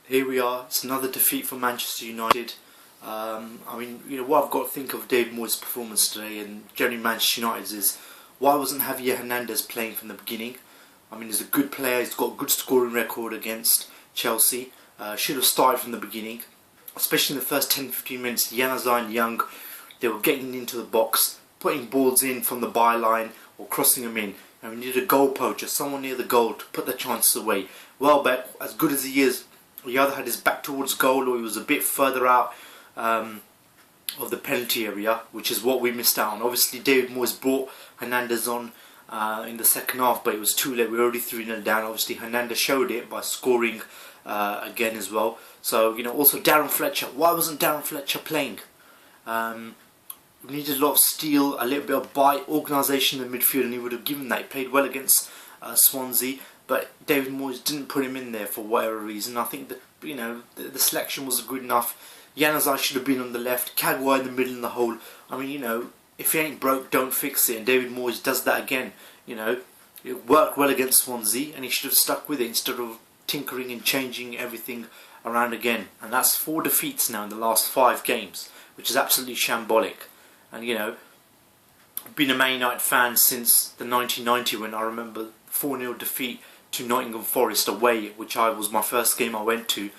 Here we are, it's another defeat for Manchester United. What I've got to think of David Moyes' performance today and generally Manchester United's is, why wasn't Javier Hernandez playing from the beginning? I mean, he's a good player, he's got a good scoring record against Chelsea. Should have started from the beginning, especially in the first 10-15 minutes. Januzaj and Young, they were getting into the box, putting balls in from the byline or crossing them in. And we needed a goal poacher, someone near the goal to put the chances away. Welbeck, as good as he is, he either had his back towards goal or he was a bit further out of the penalty area, which is what we missed out on. Obviously David Moyes brought Hernandez on in the second half, but it was too late. We were already 3-0 down. Obviously Hernandez showed it by scoring again as well. So, also Darren Fletcher. Why wasn't Darren Fletcher playing? We needed a lot of steel, a little bit of bite, organisation in the midfield, and he would have given that. He played well against Swansea, but David Moyes didn't put him in there for whatever reason. I think that the selection wasn't good enough. Januzaj should have been on the left, Kagwa in the middle in the hole. I mean, if you ain't broke, don't fix it. And David Moyes does that again. It worked well against Swansea, and he should have stuck with it instead of tinkering and changing everything around again. And that's 4 defeats now in the last 5 games, which is absolutely shambolic. And I've been a Man United fan since the 1990, when I remember 4-0 defeat to Nottingham Forest away, which was my first game I went to.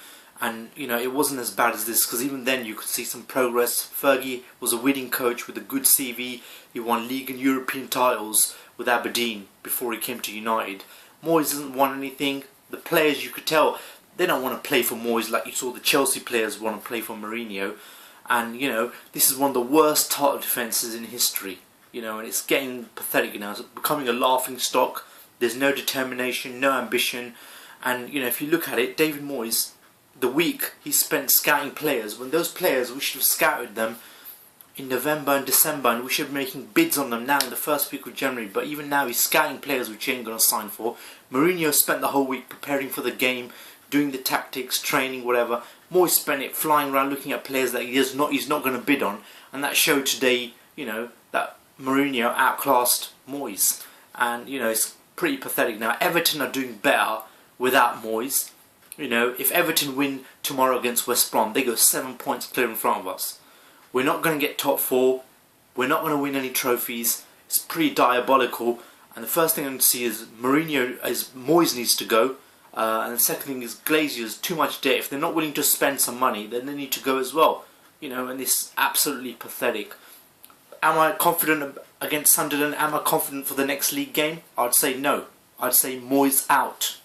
And it wasn't as bad as this, because even then you could see some progress. Fergie was a winning coach with a good CV. He won league and European titles with Aberdeen before he came to United. Moyes hasn't won anything. The players, you could tell, they don't want to play for Moyes like you saw the Chelsea players want to play for Mourinho. And this is one of the worst title defences in history. And it's getting pathetic now. It's becoming a laughing stock. There's no determination, no ambition. And if you look at it, David Moyes, the week he spent scouting players, when those players, we should have scouted them in November and December, and we should be making bids on them now in the first week of January. But even now he's scouting players which he ain't going to sign for. Mourinho spent the whole week preparing for the game, doing the tactics, training, whatever. Moyes spent it flying around looking at players that he's not going to bid on, and that showed today, that Mourinho outclassed Moyes. And it's pretty pathetic now. Everton are doing better without Moyes. If Everton win tomorrow against West Brom, they go 7 points clear in front of us. We're not going to get top 4. We're not going to win any trophies. It's pretty diabolical. And the first thing I'm going to see is Moyes needs to go. And the second thing is Glazier's too much debt. If they're not willing to spend some money, then they need to go as well. And this is absolutely pathetic. Am I confident against Sunderland? Am I confident for the next league game? I'd say no. I'd say Moyes out.